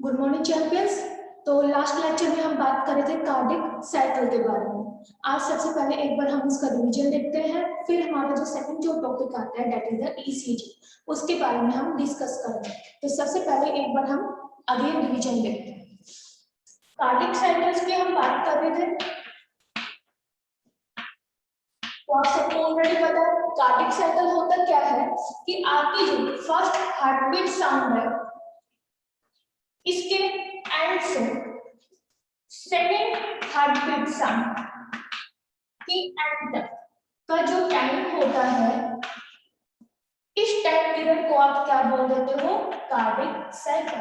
Good morning champions. तो last lecture में हम बात कर रहे थे कार्डिक साइकिल के बारे में। आज सबसे पहले एक बार हम उसका रिवीजन देखते हैं, फिर हमारा जो सेकंड जो टॉपिक आता है दैट इज द ईसीजी, उसके बारे में हम डिस्कस करेंगे। तो सबसे पहले एक बार हम अगेन रिवीजन देखते हैं। कार्डिक साइकिल्स की हम बात कर रहे थे, तो आप सबको ऑलरेडी पता है कार्डिक साइकिल होता क्या है कि आपकी जो फर्स्ट हार्टबीट साउंड है इसके एंड से सेकेंड हार्टबीट साउंड की एंड तक का जो टाइम होता है, इस टाइम पीरियड को आप क्या बोल देते हो? Cardiac cycle.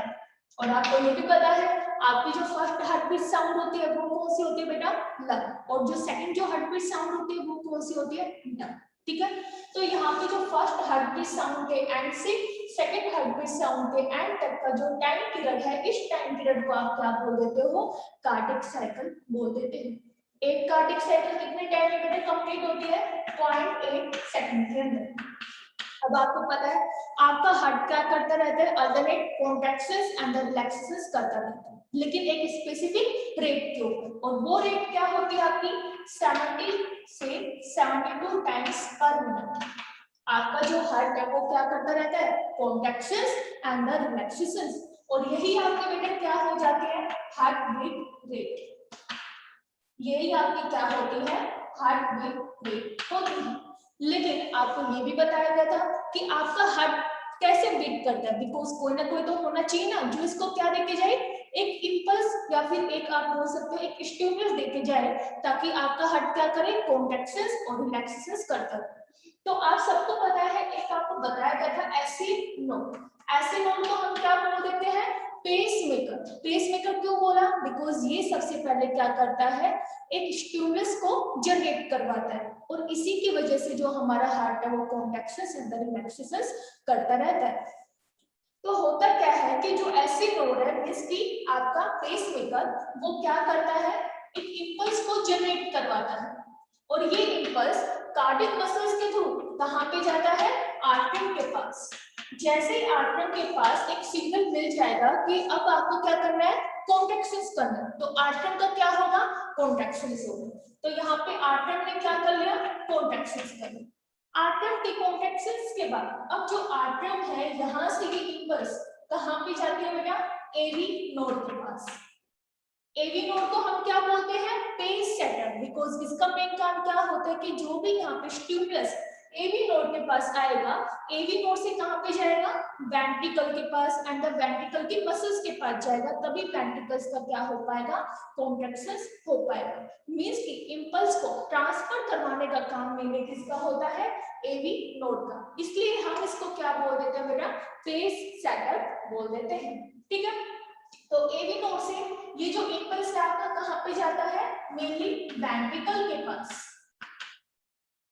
और आपको ये भी पता है आपकी जो फर्स्ट हार्टबीट साउंड होती है वो कौन सी होती है बेटा? लग। और जो सेकंड जो हार्टबीट साउंड होती है वो कौन सी होती है? डग। ठीक है, तो यहाँ पे जो फर्स्ट हार्टबीट साउंड के एंड से सेकंड हार्टबीट साउंड के एंड तक का जो टाइम पीरियड है, इस टाइम पीरियड को आप क्या बोल देते हो? कार्डिक साइकिल बोल देते हैं। एक कार्डिक साइकिल कितने टाइम में बेटा कंप्लीट होती है? 0.8 सेकंड के अंदर। अब आपको पता है आपका हार्ट क्या करता रहता है? अल्टरनेट कॉन्ट्रैक्शंस एंड रिलैक्सेशंस करता रहता है, लेकिन एक स्पेसिफिक रेट के ऊपर। और वो रेट क्या होती है आपकी? 70 से 72 टाइम्स पर मिनट। आपका जो हार्ट है वो क्या करता रहता है? Contractions and relaxations. और यही आपके बेटे क्या हो जाती है? Heart beat rate. यही आपकी क्या होती है? हार्ट बीट रेट होती है। लेकिन आपको ये भी बताया गया था कि आपका हार्ट कैसे बीट करता है, बिकॉज कोई ना कोई तो होना चाहिए ना जो इसको क्या देके जाए? एक इंपल्स या फिर एक आप बोल सकते हो एक स्टिमुलस देके जाए, ताकि आपका हार्ट क्या करे? कॉन्ट्रैक्शंस और रिलैक्सेशंस करता है। तो आप सबको पता है, एक आपको बताया गया था एसिड नोड। एसिड नोड को हम क्या बोल देते हैं? पेसमेकर। पेसमेकर क्यों बोला? बिकॉज ये सबसे पहले क्या करता है? एक स्टिमुलस को जनरेट करवाता है, और इसी की वजह से जो हमारा हार्ट है वो कॉन्ट्रैक्शंस एंड रिलैक्सेशंस करता रहता है। तो होता क्या है कि जो एसिड नोड है जिसकी आपका पेसमेकर, वो क्या करता है? एक इंपल्स को जनरेट करवाता है, और ये इंपल्स कार्डियक मसल्स के थ्रू कहां पे जाता है? आर्टरी के पास। जैसे ही आर्टरी के पास एक सिग्नल मिल जाएगा कि अब आपको क्या करना है? कॉन्ट्रैक्शंस करना है, तो आर्टरी का क्या होगा? कॉन्ट्रैक्शंस होगा। तो यहाँ पे आर्टरी ने क्या कर लिया? कॉन्ट्रैक्शंस कर लिया। आर्टरी के कॉन्ट्रैक्शंस के बाद अब जो आर्टरी है यहाँ से ये इंपल्स कहां पे जाती है बेटा? एवी नोड के पास। एवी नोड को हम क्या बोलते हैं? पेस सेटर, बिकॉज इसका मेन काम क्या होता है कि जो भी यहाँ पे स्टिमुलस एवी नोड के पास आएगा, एवी नोड से कहां पे जाएगा? वेंट्रिकल के पास, एंड द वेंट्रिकल के मसल्स के पास जाएगा, तभी वेंट्रिकल्स का क्या हो पाएगा? कॉन्ट्रैक्शंस हो पाएगा। मींस कि इंपल्स को ट्रांसफर करवाने का काम मेनली किसका होता है? एवी नोड का। इसलिए हम इसको क्या बोल देते हैं बेटा? पेस सेटर बोल देते हैं। ठीक है, तो एवी नोड से ये जो इंपल्स है आपका कहां पे जाता है? मेनली वेंट्रिकल के पास।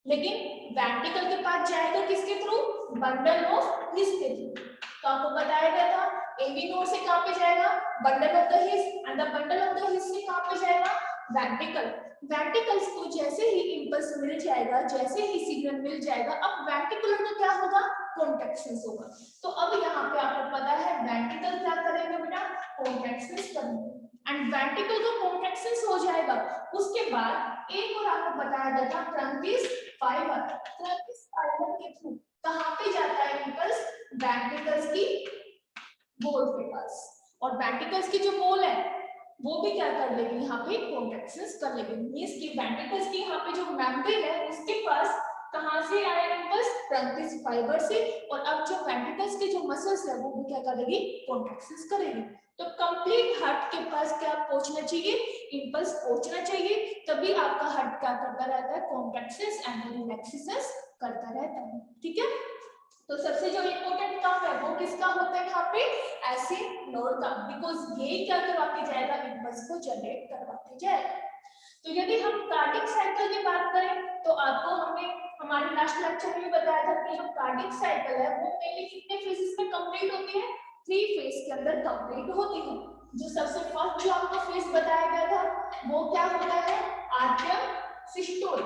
लेकिन वेंट्रिकल के पास जाएगा किसके थ्रू? बंडल ऑफ हिस के थ्रू। तो आपको बताया गया था एवी नोड से कहां पे जाएगा? Bundle of the His, and the bundle of the His से कहां पे जाएगा? वेंट्रिकल। वेंट्रिकल्स को जैसे ही इंपल्स मिल जाएगा, जैसे ही सिग्नल मिल जाएगा, अब वेंट्रिकुलर का क्या होगा? कॉन्ट्रैक्शंस होगा। तो अब यहाँ पे आपको पता है वेंट्रिकल क्या करेंगे बेटा? कॉन्ट्रैक्शंस करेंगे। एंड वेंट्रिकल का कॉन्ट्रैक्शंस हो जाएगा, उसके बाद एक और आपको बताया गया था ट्रंकिस फाइबर। ट्रंकिस फाइबर के थ्रू कहां पे जाता है इंपल्स? वेंट्रिकल्स की बोल के पास। और वेंट्रिकल्स की जो बोल है वो भी क्या कर लेगी? यहाँ पे कॉन्ट्रैक्शंस कर लेगी। मींस कि वेंट्रिकल्स की यहाँ पे जो मेम्ब्रेन है उसके पास कहां से आया इंपल्स? ट्रंकिस फाइबर से। और अब जो वेंट्रिकल्स के जो मसल्स है वो भी क्या करेगी? कॉन्ट्रैक्शंस करेगी। तो कंप्लीट हार्ट के पास क्या पहुंचना चाहिए? इंपल्स पहुंचना चाहिए, तभी आपका हार्ट क्या करता रहता है? कॉन्ट्रैक्शंस एंड रिलैक्सेशंस करता रहता है। ठीक है, तो सबसे जो इंपॉर्टेंट काम है वो किसका होता है यहाँ पे? एसिड नोड का, बिकॉज ये क्या करवाते जाएगा? इंपल्स को जनरेट करवाते जाएगा। तो यदि हम कार्डिक साइकिल की बात करें तो आपको हमने हमारे लास्ट लेक्चर में बताया था कि जो कार्डिक साइकिल है वो मेनली कितने फेजेस में कंप्लीट होती है? 3 फेज के अंदर कंप्लीट होती है। जो सबसे फर्स्ट जो आपको फेज बताया गया था वो क्या होता है? Atrium systole.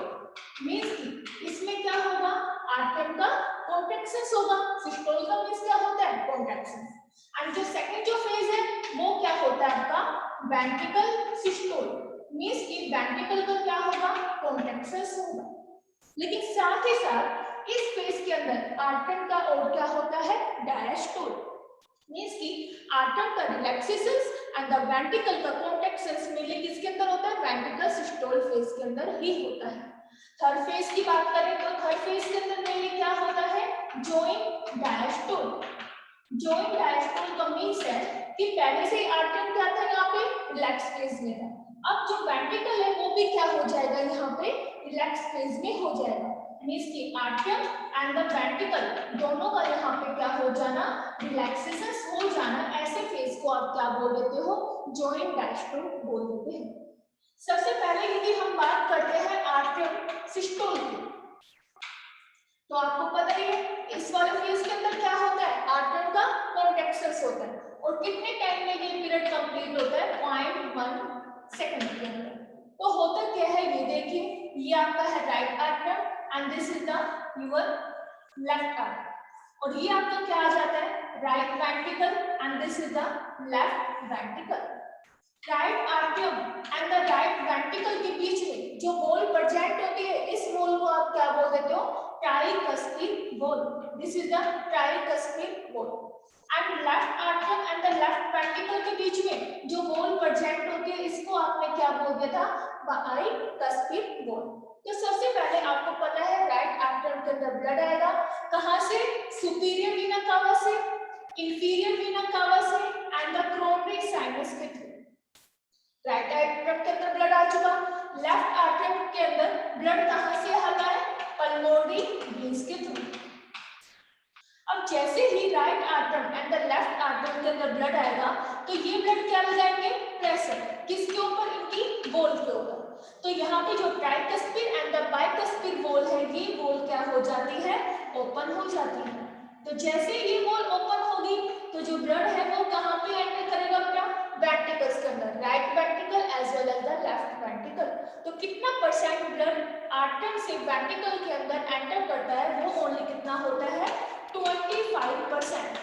मींस कि इसमें क्या होगा? आर्टरियम का कॉन्ट्रैक्शंस होगा। सिस्टोल का मींस क्या होता है? कॉन्ट्रैक्शन। एंड जो सेकंड जो फेज है वो होता है आपका वेंट्रिकल सिस्टोल, मींस कि वेंट्रिकल का क्या होगा, कॉन्ट्रैक्शंस होगा। लेकिन साथ ही साथ इस फेज के अंदर आर्टम का और क्या होता है, डायस्टोल, मींस कि आर्टम का रिलैक्सेशंस एंड द वेंट्रिकल का कॉन्ट्रैक्शंस मेनली किसके अंदर होता है, वेंट्रिकल सिस्टोल फेज के अंदर ही होता है। थर्ड फेज की बात करें तो थर्ड फेज के अंदर मेनली क्या होता है, जॉइंट डायस्टोल। जॉइंट डायस्टोल का मींस है कि पहले से आर्टम क्या था, यहाँ पे रिलैक्स फेज में था, अब जो वेंट्रिकल है वो भी क्या हो जाएगा, यहाँ पे रिलैक्स फेज में हो जाएगा, मींस कि आर्टम एंड द वेंट्रिकल दोनों का यहाँ पे क्या हो जाना, रिलैक्सेशन हो जाना, ऐसे फेज को आप क्या बोल देते हो, जॉइंट डायस्टोल बोल देते हैं। सबसे पहले यदि हम बात करते हैं आर्टम सिस्टोल की, तो आपको पता ही है इस वाले फेज के अंदर क्या होता है, आर्टम का कॉन्ट्रैक्शंस होता है, और कितने टाइम में ये पीरियड कंप्लीट होता है, 0.1 सेकंड के अंदर। तो होता क्या है ये देखिए, ये आपका है right Artem and this is the your left Artem, और ये आपका क्या आ जाता है, right ventricle and this is the left ventricle. Right Artem and the right ventricle के बीच में जो वॉल प्रेजेंट होती है, इस वॉल को आप क्या बोल देते हो, tricuspid wall, this is the tricuspid wall. And left Artem and the left ventricle के बीच में जो वॉल प्रेजेंट होती है, इसको आपने क्या बोल दिया था, बाइकस्पिड वॉल। तो सबसे पहले आपको पता है राइट आर्टम के अंदर ब्लड आएगा, कहां से, सुपीरियर वीना कावा से, इंफीरियर वीना कावा से एंड द कोरोनरी साइनस के थ्रू। राइट आर्टम के अंदर ब्लड आ चुका, लेफ्ट आर्टम के अंदर ब्लड कहां से आता है, पल्मोनरी वेन्स के थ्रू। अब जैसे ही right Artem and the left Artem के अंदर ब्लड आएगा, तो ये ब्लड क्या लगाएंगे, प्रेशर किसके ऊपर, इनकी वॉल के ऊपर। तो यहाँ पे जो tricuspid and the bicuspid valve है, ये वॉल क्या हो जाती है, ओपन हो जाती है। तो जैसे ये वॉल ओपन होगी, तो जो ब्लड है वो कहाँ पे एंटर करेगा, अपना वेंट्रिकल्स के अंदर, right ventricle as well as the left ventricle. तो कितना परसेंट ब्लड आर्टम से वेंट्रिकल के अंदर एंटर करता है, वो ओनली कितना होता है, 25%।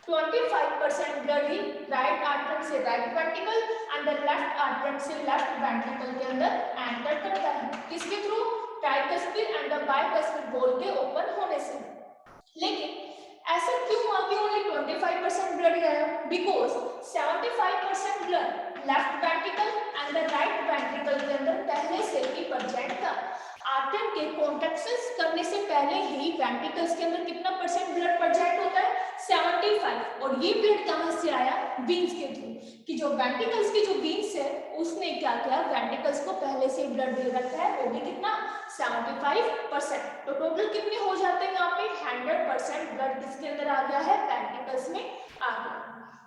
25% ब्लड ही राइट आर्टम से right ventricle and the left Artem से लेफ्ट वेंट्रिकल के अंदर एंटर करता है, किसके through, tricuspid and the bicuspid valve के ओपन होने से। लेकिन ऐसा क्यों हुआ कि ओनली 25% ब्लड गया, because 75% blood left ventricle and the right ventricle के अंदर पहले से ही प्रेजेंट था। आर्टम के कॉन्ट्रैक्शंस करने से पहले ही वेंट्रिकल्स के अंदर कितना परसेंट ब्लड प्रेजेंट होता है, 75, और ये ब्लड कहां से आया, वेन्स के थ्रू, कि जो वेंट्रिकल्स की जो वेन्स है उसने क्या किया, वेंट्रिकल्स को पहले से ब्लड दे रखा है, वो भी कितना, 75%। तो टोटल कितने हो जाते हैं यहाँ पे, 100% ब्लड किसके अंदर आ गया है, वेंट्रिकल्स में आ गया।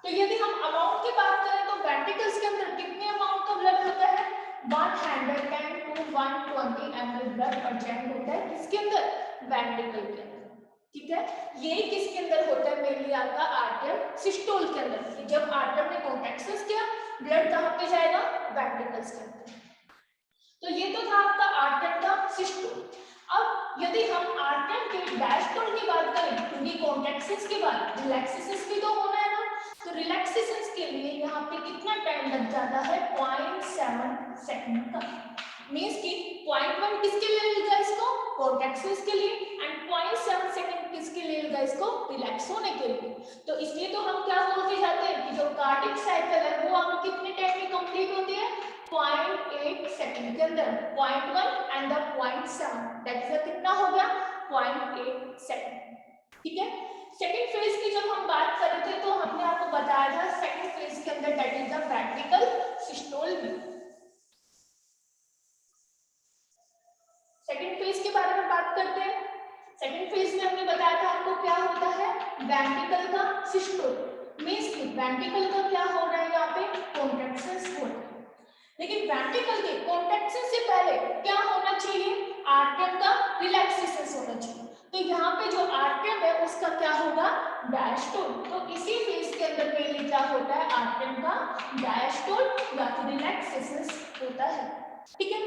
तो यदि हम अमाउंट की बात करें तो वेंट्रिकल्स के अंदर कितने अमाउंट का ब्लड होता है, 110 to 120 ml ब्लड प्रेजेंट होता है, किसके अंदर, वेंट्रिकल के अंदर। ठीक है, ये किसके अंदर होता है, मेनली आपका आर्टम सिस्टोल के अंदर, कि जब आर्टम ने कॉन्ट्रैक्शंस किया, ब्लड कहां पे जाएगा, वेंट्रिकल्स के अंदर। तो ये तो था आपका आर्टम का सिस्टोल। अब यदि हम आर्टम के डायस्टोल की बात करें, क्योंकि कॉन्ट्रैक्शंस के बाद रिलैक्सेशंस भी तो होना है ना, तो रिलैक्सेशंस के लिए यहाँ पे कितना टाइम लग जाता है, 0.7 सेकंड का, मींस कि 0.1 किसके लिए लेगा इसको, कॉन्ट्रैक्शंस के लिए, एंड 0.7 सेकंड किसके लिए लेगा इसको, रिलैक्स होने के लिए। तो इसलिए तो हम क्या बोल के जाते हैं कि जो कार्डिक साइकिल है वो आपको कितने टाइम में कंप्लीट होती है, 0.8 सेकंड के अंदर, 0.1 एंड द 0.7, दैट इज कितना हो गया, 0.8 सेकंड। ठीक है, सेकंड फेज की जब हम बात कर रहे थे तो हमने आपको बताया था सेकंड फेज के अंदर that is the ventricle systole में। सेकंड फेज के बारे में बात करते हैं। सेकंड फेज में हमने बताया था आपको क्या होता है, वेंट्रिकल का सिस्टोल, मींस कि वेंट्रिकल का क्या हो रहा है, यहाँ पे कॉन्ट्रैक्शंस हो रहा है। लेकिन वेंट्रिकल के कॉन्ट्रैक्शन से पहले क्या होना चाहिए, आर्टम का रिलैक्सेशन होना चाहिए। तो यहाँ पे जो आर्टम है उसका क्या होगा, डायस्टोल। तो इसी फेज के अंदर मेनली क्या होता है, आर्टम का डायस्टोल या फिर रिलैक्सेशन होता है। ठीक है,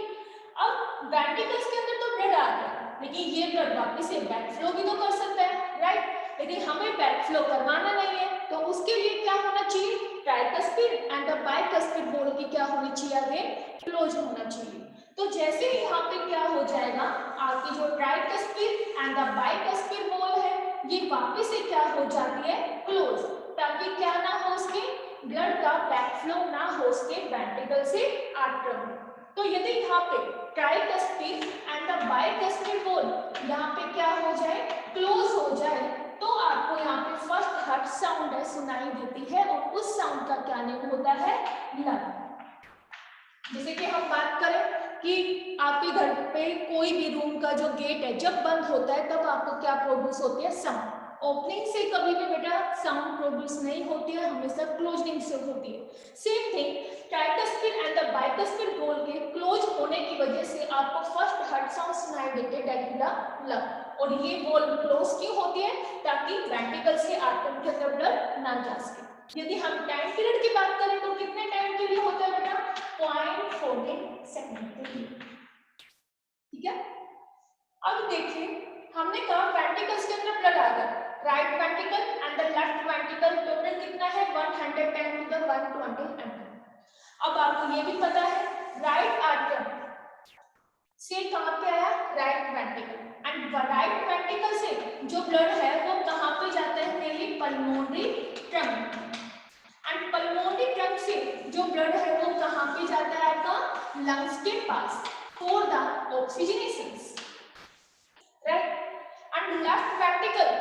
अब वेंट्रिकल्स के अंदर तो ब्लड आ गया, लेकिन ये ब्लड वापस से बैक फ्लो भी तो कर सकता है, राइट, लेकिन हमें बैक फ्लो करवाना नहीं है, तो उसके लिए क्या होना चाहिए, tricuspid tricuspid and the bicuspid valve की क्या होनी चाहिए, आगे क्लोज होना चाहिए। तो जैसे ही यहाँ पे क्या हो जाएगा, आपकी जो tricuspid and the bicuspid valve है ये वापस से क्या हो जाती है, क्लोज, ताकि क्या ना हो उसके ब्लड का बैकफ्लो ना हो उसके वेंट्रिकल से आर्टरी में। तो यदि यहाँ पे tricuspid and the bicuspid valve यहाँ पे क्या हो जाए, क्लोज हो जाए, तो आपको यहाँ पे फर्स्ट हार्ट साउंड है सुनाई देती है और उस साउंड का क्या नेम होता है, लंग। जैसे कि हम बात करें कि आपके घर पे कोई भी रूम का जो गेट है जब बंद होता है तब आपको क्या प्रोड्यूस होती है, साउंड। ओपनिंग से कभी भी बेटा साउंड प्रोड्यूस नहीं होती है, हमेशा क्लोजिंग से होती है। Same thing tricuspid and the bicuspid valve के क्लोज होने की वजह से आपको फर्स्ट हार्ट साउंड सुनाई देते हैं, दैट इज द लंग। और ये वॉल क्लोज क्यों होती है, ताकि वेंट्रिकल से आर्टरी के अंदर ब्लड ना जा सके। यदि हम टाइम पीरियड की बात करें तो कितने टाइम के लिए होता है बेटा, 0.14 सेकंड के लिए, ठीक है। अब देखिए हमने कहा वेंट्रिकल्स के अंदर ब्लड आ गया, right ventricle and the left ventricle total कितना है, 110 टू द 120 एमएल। अब आपको ये भी पता है राइट आर्टरी से कहां पे आया, right ventricle, and right ventricle से जो ब्लड है वो कहां पे जाता है, mainly pulmonary trunk, and pulmonary trunk से जो ब्लड है वो कहां पे जाता है, आपका लंग्स के पास for the oxygenation, right. And left ventricle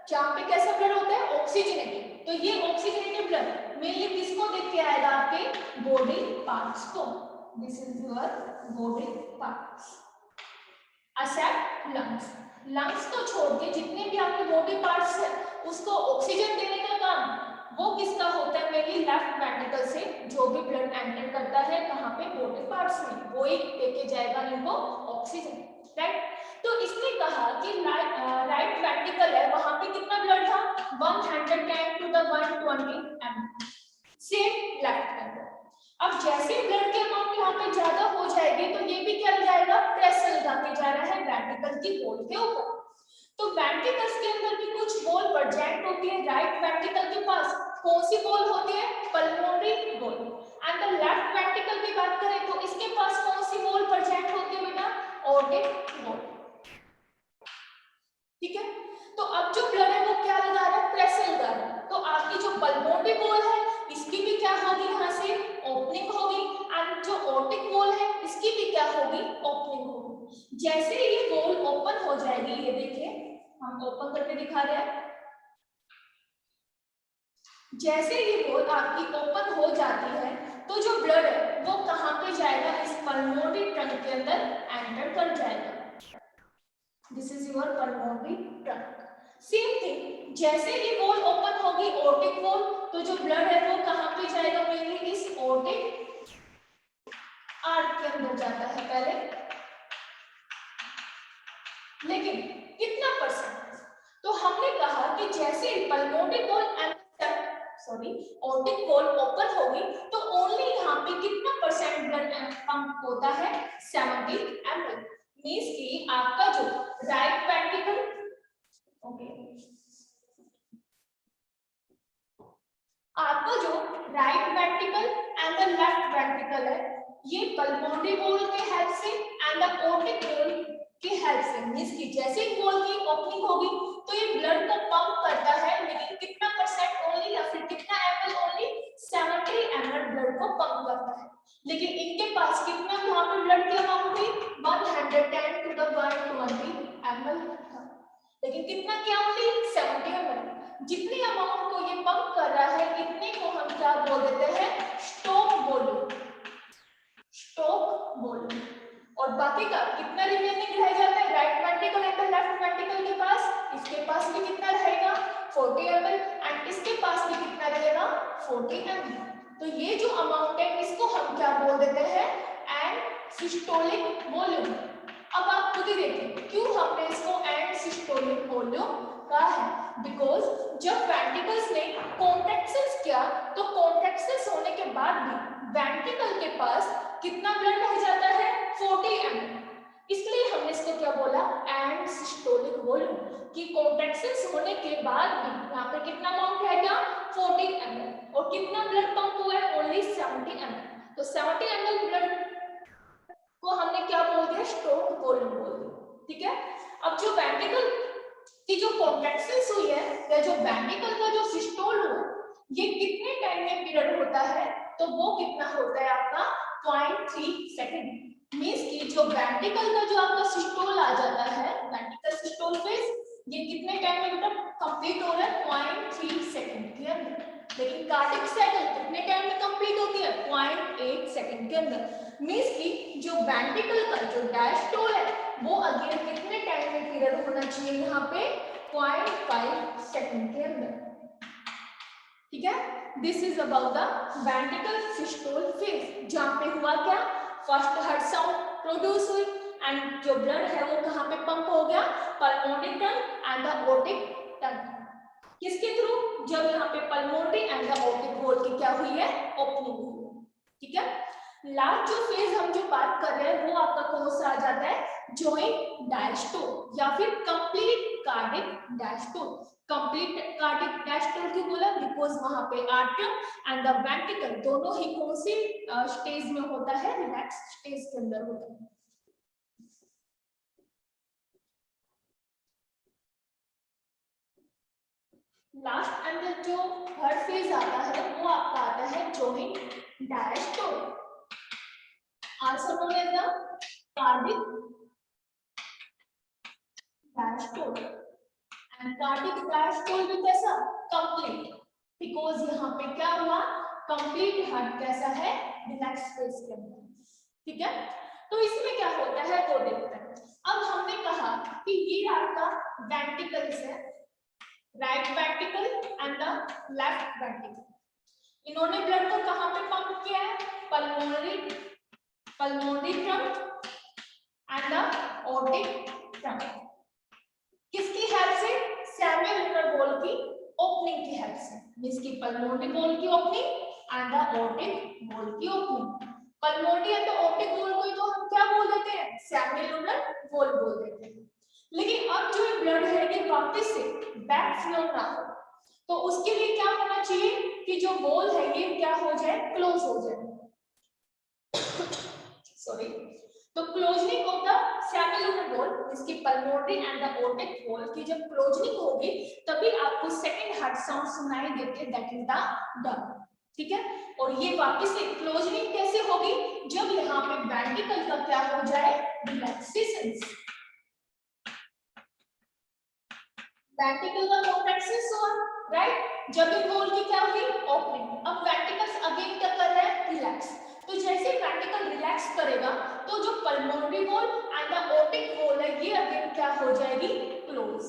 जहां पे कैसा ब्लड होता है, ऑक्सीजनेटेड, तो ये ऑक्सीजनेटेड ब्लड मेनली किसको देख के आएगा, आपके बॉडी पार्ट्स को। This is your body parts except lungs. Lungs को छोड़ के जितने भी आपके बॉडी पार्ट्स है उसको ऑक्सीजन देने का काम वो किसका होता है, मेनली लेफ्ट वेंट्रिकल से जो भी ब्लड एंटर करता है कहां पे, बॉडी पार्ट्स में, वो ही लेके जाएगा इनको ऑक्सीजन, राइट। तो इसने कहा कि राइट वेंट्रिकल है वहां पे कितना ब्लड था, 110 to the 120 ml, same left ventricle. अब जैसे ब्लड की अमाउंट यहाँ पे ज्यादा हो जाएगी तो ये भी क्या जाएगा, प्रेशर लगाते जा रहा है वेंट्रिकल की वॉल के ऊपर। तो वेंट्रिकल्स के अंदर भी कुछ वॉल प्रेजेंट होती है, राइट वेंट्रिकल के पास कौन सी वॉल होती है, pulmonary wall, and the left ventricle की बात करें तो इसके पास कौन सी वॉल प्रेजेंट होती है बेटा, ऑर्टिक वॉल, ठीक है। तो अब जो ब्लड है वो क्या लगा रहा है, प्रेशर लगा रहा है, तो आपकी जो पल्मोनरी वॉल है इसकी भी क्या होगी, यहाँ से ओपनिंग होगी, एंड जो ऑर्टिक वॉल है इसकी भी क्या होगी, ओपनिंग होगी। जैसे ये वॉल ओपन हो जाएगी, ये देखिए हम ओपन करके दिखा रहे हैं, जैसे ये वॉल आपकी ओपन हो जाती है तो जो ब्लड है वो कहां पे जाएगा, इस पल्मोनरी ट्रंक के अंदर एंटर कर जाएगा। This is your pulmonary trunk. Same thing जैसे ये वॉल ओपन होगी ऑर्टिक वॉल, तो जो ब्लड है वो कहां पे जाएगा, मेनली इस ऑर्टिक आर्ट के अंदर जाता है पहले, लेकिन कितना परसेंट, तो हमने कहा कि जैसे pulmonary wall aortic valve open होगी तो ओनली यहाँ पे कितना परसेंट ब्लड पंप होता है, 70 ml, मींस कि आपका जो राइट वेंट्रिकल, ओके, आपका जो right ventricle and the left ventricle है ये पल्मोनरी वॉल के हेल्प से एंड द ऑर्टिक वॉल की हेल्प से, मींस कि जैसे ही वॉल की ओपनिंग होगी तो ये ब्लड को पंप करता है, लेकिन कितना परसेंट ओनली, या फिर कितना एमएल, ओनली 70 ml ब्लड को पंप करता है। लेकिन इनके पास कितना यहाँ पे ब्लड की अमाउंट थी, 110 टू द 120 ml था, लेकिन कितना क्या ओनली 70 ml। जितनी अमाउंट को ये पंप कर रहा है इतने को हम क्या बोल देते हैं, स्टॉक वॉल्यूम, स्टॉक वॉल्यूम। और बाकी का कितना रिमेनिंग रह जाता है, right ventricle and left ventricle के पास, इसके पास भी कितना रहेगा 40 ml, एंड इसके पास भी कितना रहेगा 40 ml। तो ये जो अमाउंट है इसको हम क्या बोल देते हैं, एंड सिस्टोलिक वॉल्यूम। अब आप खुद ही देखिए क्यों हमने इसको एंड सिस्टोलिक वॉल्यूम कहा है, बिकॉज जब वेंट्रिकल्स ने कॉन्ट्रैक्शंस किया तो कॉन्ट्रैक्शंस होने के बाद भी वेंट्रिकल के पास कितना ब्लड रह जाता है, 40 ml, इसलिए हमने इसको क्या बोला, एंड सिस्टोलिक वॉल्यूम, कि कॉन्ट्रैक्शंस होने के बाद भी यहाँ पे कितना अमाउंट रह गया, 40 ml, और कितना ब्लड पंप हुआ है जो वेंट्रिकल का जो सिस्टोल हुआ ये कितने टाइम में पीरियड होता है, तो वो कितना होता है आपका 0.3 सेकंड। मींस कि जो वेंट्रिकल का जो आपका सिस्टोल आ जाता है, वेंट्रिकल सिस्टोल फेज, ये कितने टाइम में बेटा कंप्लीट हो रहा है 0.3 सेकंड के अंदर। लेकिन कार्डिक साइकिल कितने टाइम में कंप्लीट होती है 0.8 सेकंड के अंदर। मींस कि जो वेंट्रिकल का जो डायस्टोल है वो अगेन कितने टाइम में पीरियड होना चाहिए यहाँ पे 0.5 सेकंड के अंदर। ठीक है, this is about the ventricle systole phase, जहां पे हुआ क्या, फर्स्ट हार्ट साउंड प्रोड्यूस हुई एंड जो ब्लड है वो कहां पे पंप हो गया, pulmonary trunk and the aortic trunk. किसके थ्रू, जब यहाँ पे pulmonary and the aortic valve की क्या हुई है, ओपनिंग हुई। ठीक है, लास्ट जो फेज हम जो बात कर रहे हैं वो आपका कौन सा आ जाता है, जॉइंट डायस्टोल या फिर complete cardiac diastole. Complete cardiac diastole क्यों बोला, बिकॉज वहां पे आर्टरियम एंड द वेंट्रिकल दोनों ही कौन सी स्टेज में होता है, रिलैक्स स्टेज के अंदर होता है। लास्ट एंड जो थर्ड फेज आता है वो आपका आता है joint diastole, also known as the cardiac diastole. And cardiac diastole भी कैसा, कंप्लीट, बिकॉज यहाँ पे क्या हुआ, कंप्लीट हार्ट कैसा है, रिलैक्स फेज के अंदर। ठीक है, तो इसमें क्या होता है वो देखते हैं। अब हमने कहा कि ये आपका वेंट्रिकल्स है, right ventricle and the left ventricle. इन्होंने ब्लड को कहां पे पंप किया है, pulmonary trunk and the aortic trunk. किसकी हेल्प से, सैमुअल वॉल की ओपनिंग की हेल्प से, मींस की पल्मोनरी वॉल की opening and the aortic valve की opening. Pulmonary and the aortic valve को तो हम क्या बोल देते हैं, सैमुअल वॉल बोल देते हैं। लेकिन अब जो ब्लड है ये वापस से बैक फ्लो ना हो, तो उसके लिए क्या होना चाहिए कि जो वॉल है ये क्या हो जाए, क्लोज हो जाए। सॉरी, तो क्लोजनिंग ऑफ द सैमुअल वॉल, इसकी pulmonary and the aortic valve की जब क्लोजनिंग होगी तभी आपको सेकंड हार्ट साउंड सुनाई देते, दैट इज द डन। ठीक है, और ये वापस से क्लोजनिंग कैसे होगी, जब यहाँ पे वेंट्रिकल का क्या हो जाए, रिलैक्सेशन, वेंट्रिकल का कॉन्ट्रैक्शन हुआ, राइट, जब इन वॉल की क्या हुई, ओपनिंग। अब वेंट्रिकल्स अगेन क्या कर रहा है, रिलैक्स। तो जैसे वेंट्रिकल रिलैक्स करेगा तो जो pulmonary wall and the aortic wall है ये अगेन क्या हो जाएगी, क्लोज।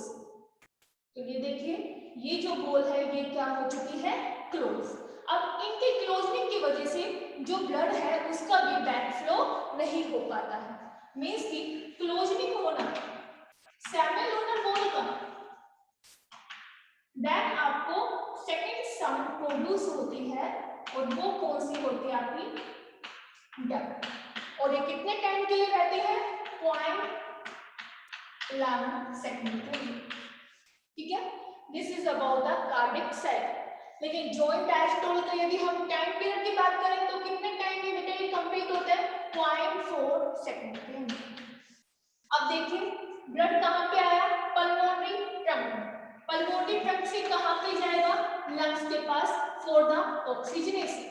तो ये देखिए ये जो वॉल है ये क्या हो चुकी है, क्लोज। अब इनके क्लोजनिंग की वजह से जो ब्लड है उसका भी बैक फ्लो नहीं हो पाता है, मींस की क्लोजनिंग होना सैमुअल वॉल का, देन आपको सेकंड साउंड प्रोड्यूस होती है और वो कौन सी होती है आपकी, डक। और ये कितने टाइम के लिए रहती है, 0.11 सेकंड के लिए। ठीक है, this is about the cardiac cycle. लेकिन जॉइंट डायस्टोल का यदि हम टाइम पीरियड की बात करें तो कितने टाइम में बेटा ये कंप्लीट होता है, 0.4 सेकंड के अंदर। अब देखिए ब्लड कहां पे आया, पल्मोनरी ट्रंक, पल्मोनरी ट्रंक से कहां पे जाएगा, लंग्स के पास for the oxygenation,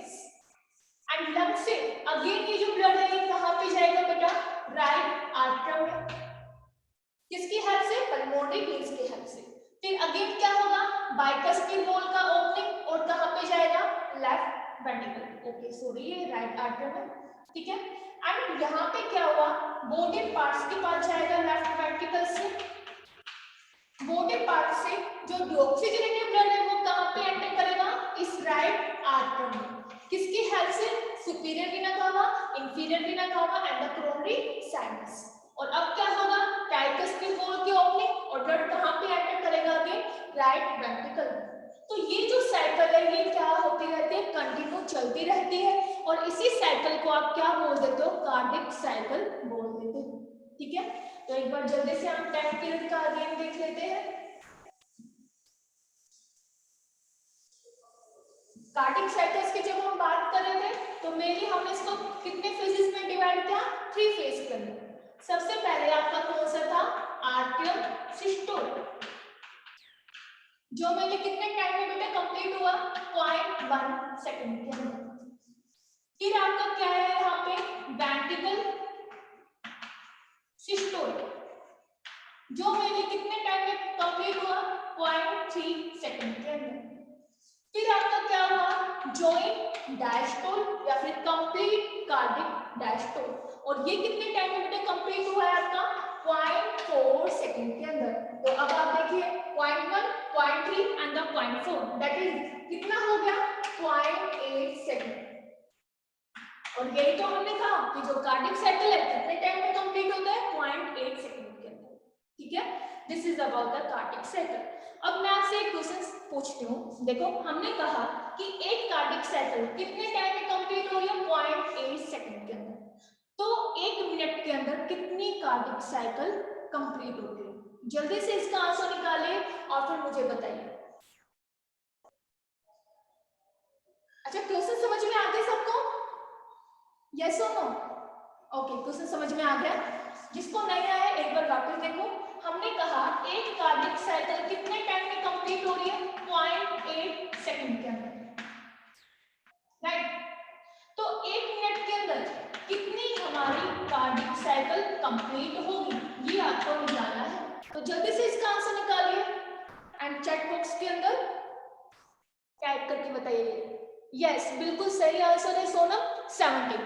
and lung से अगेन ये जो ब्लड है ये कहां पे जाएगा बेटा, राइट आर्टरियम में, किसकी हेल्प से, पल्मोनरी वेन्स की हेल्प से। फिर अगेन क्या होगा, बाइकस्पियर वॉल का ओपनिंग और कहां पे जाएगा, लेफ्ट वेंट्रिकल, ओके सॉरी ये राइट आर्टरियम है। ठीक है, एंड यहाँ पे क्या हुआ, बॉडी पार्ट्स के पास जाएगा लेफ्ट वेंट्रिकल से, बॉडी पार्ट से जो डीऑक्सीजनेटेड ब्लड है वो कहां पे एंटर करेगा, इस राइट आर्टरियम में, किसकी हेल्प से, superior vena cava, inferior vena cava and the coronary sinus. और अब क्या होगा, ट्राइकस्पियर वॉल की ओपनिंग और ब्लड कहां पे एंटर करेगा, अगेन राइट वेंट्रिकल। तो ये जो साइकिल है ये क्या होती रहती है, कंटिन्यू चलती रहती है, और इसी साइकिल को आप क्या बोल देते हो, कार्डिक साइकिल बोल देते हो। ठीक है, तो एक बार जल्दी से हम टाइम पीरियड का अगेन देख लेते हैं। कार्डिक साइकिल्स की जब हम बात कर रहे थे तो मेनली हमने इसको कितने फेजेस में डिवाइड किया, 3 फेज के अंदर। सबसे पहले आपका कौन सा था, आर्टरियम सिस्टोल, जो मैंने कितने टाइम में बेटा कंप्लीट हुआ 0.1 सेकंड के अंदर। फिर आपका क्या है यहाँ पे वेंट्रिकल सिस्टोल, जो मैंने कितने टाइम में कंप्लीट हुआ 0.3 सेकंड के अंदर। फिर आपका क्या हुआ जॉइंट डायस्टोल या फिर कंप्लीट कार्डिक डायस्टोल, और ये कितने टाइम में बेटा कंप्लीट हुआ है आपका 0.4 सेकंड के अंदर। तो अब आप देखिए 0.1, 0.3 एंड 0.4 दैट इज कितना हो गया 0.8 सेकंड। और यही तो हमने कहा कि जो कार्डिक साइकिल है कितने टाइम में कंप्लीट होता है 0.8 सेकंड के अंदर। ठीक है, this is about the cardiac cycle. अब मैं आपसे एक क्वेश्चन पूछती हूँ, देखो हमने कहा कि एक कार्डिक साइकिल कितने टाइम में कंप्लीट हो रही है 0.8 सेकंड के अंदर, तो 1 मिनट के अंदर कितनी कार्डिक साइकिल कंप्लीट होती है? जल्दी से इसका आंसर निकालिए और फिर मुझे बताइए। अच्छा, क्वेश्चन समझ में आ गया सबको? यस और नो? ओके, क्वेश्चन समझ में आ गया। जिसको नहीं आया एक बार वापस देखो। हमने कहा एक कार्डिक साइकिल कितने टाइम में कंप्लीट हो रही है 0.8 सेकंड के अंदर, राइट? तो 1 मिनट के अंदर कितनी हमारी कार्डिक साइकिल कंप्लीट होगी ये आपको निकालना है। तो जल्दी से इसका आंसर निकालिए एंड चैट बॉक्स के अंदर टाइप करके बताइए। यस, बिल्कुल सही आंसर है सोनम, 70।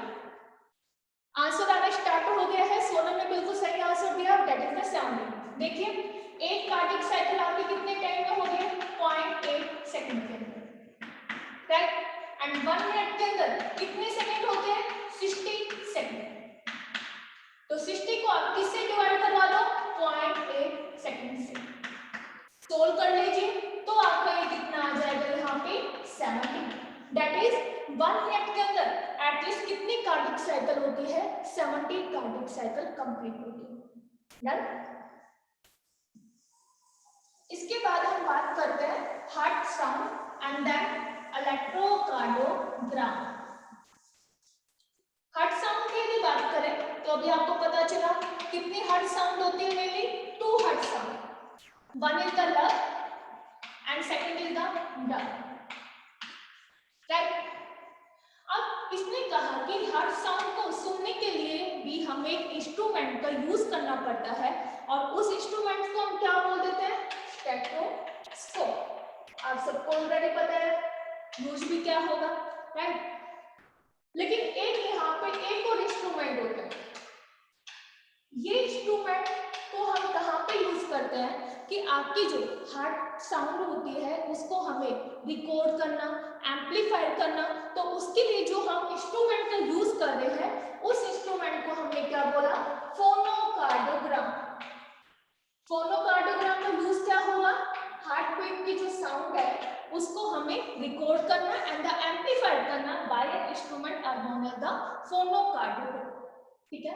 आंसर आना स्टार्ट हो गया है। सोनम ने बिल्कुल सही आंसर दिया, दैट इज द 70। देखिए एक कार्डिक साइकिल आपके कितने टाइम में हो गए 0.8 सेकंड के अंदर, राइट? एंड 1 मिनट के अंदर कितने सेकंड होते हैं 60 सेकंड। तो 60 को आप किससे डिवाइड करवा दो 0.8 सेकंड से, सोल्व कर लीजिए तो आपका ये कितना आ जाएगा यहाँ पे 70। दैट इज 1 मिनट के अंदर एटलीस्ट कितनी कार्डिक साइकिल होती है 70 कार्डिक साइकिल कंप्लीट होती है। डन। इसके बाद हम बात करते हैं heart sound and then electrocardiogram. Heart sound की यदि बात करें तो अभी आपको पता चला कितनी हार्ट साउंड होती है mainly 2 heart sound, one is the love and second is the dub, right? अब इसने कहा कि हार्ट साउंड को सुनने के लिए भी हमें एक इंस्ट्रूमेंट का यूज करना पड़ता है और उस इंस्ट्रूमेंट को हम क्या बोल देते हैं स्टेथोस्कोप। आप सबको ऑलरेडी पता है यूज भी क्या होगा, राइट? लेकिन एक यहाँ पे एक और इंस्ट्रूमेंट होता है। ये इंस्ट्रूमेंट को हम कहाँ पे यूज करते हैं कि आपकी जो हार्ट साउंड होती है उसको हमें रिकॉर्ड करना, एम्पलीफाई करना, तो उसके लिए जो हम इंस्ट्रूमेंट का यूज कर रहे हैं उस इंस्ट्रूमेंट को हमने क्या बोला फोनोकार्डियोग्राम। फोनोकार्डियोग्राम का यूज क्या होगा हार्ट बीट की जो साउंड है उसको हमें रिकॉर्ड करना एंड द एम्पलीफाई करना by an instrument are known as the phonocardiogram. ठीक है,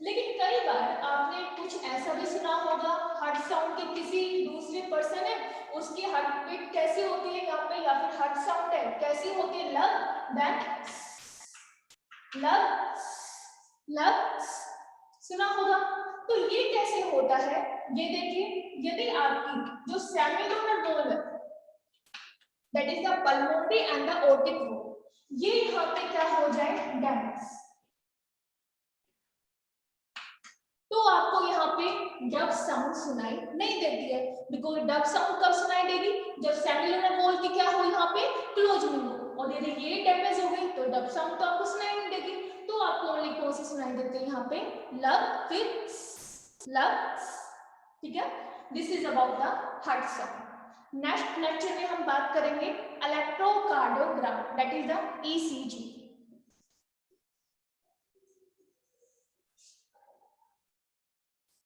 लेकिन कई बार आपने कुछ ऐसा भी सुना होगा हार्ट साउंड के किसी दूसरे पर्सन है उसकी हार्ट बीट कैसी होती है यहाँ पे, या फिर हार्ट साउंड है कैसी होती है लव देन लव, सुना होगा। तो ये कैसे होता है ये देखिए, यदि आपकी जो सेमिलर वॉल है that is the pulmonary and the otic wall, ये यहाँ पे क्या हो जाए डैमेज, तो आपको यहाँ पे डब साउंड सुनाई नहीं देती है। बिकॉज डब साउंड कब सुनाई देगी जब सेमिलर वॉल की क्या हो यहाँ पे क्लोजनिंग हो, और यदि ये डैमेज हो गई तो डब साउंड तो आपको सुनाई नहीं देगी। तो आपको ओनली कौन सी सुनाई देती है यहाँ पे लव, फिर लव। ठीक है, this is about the heart sound. Next lecture में हम बात करेंगे electrocardiogram that is the ECG.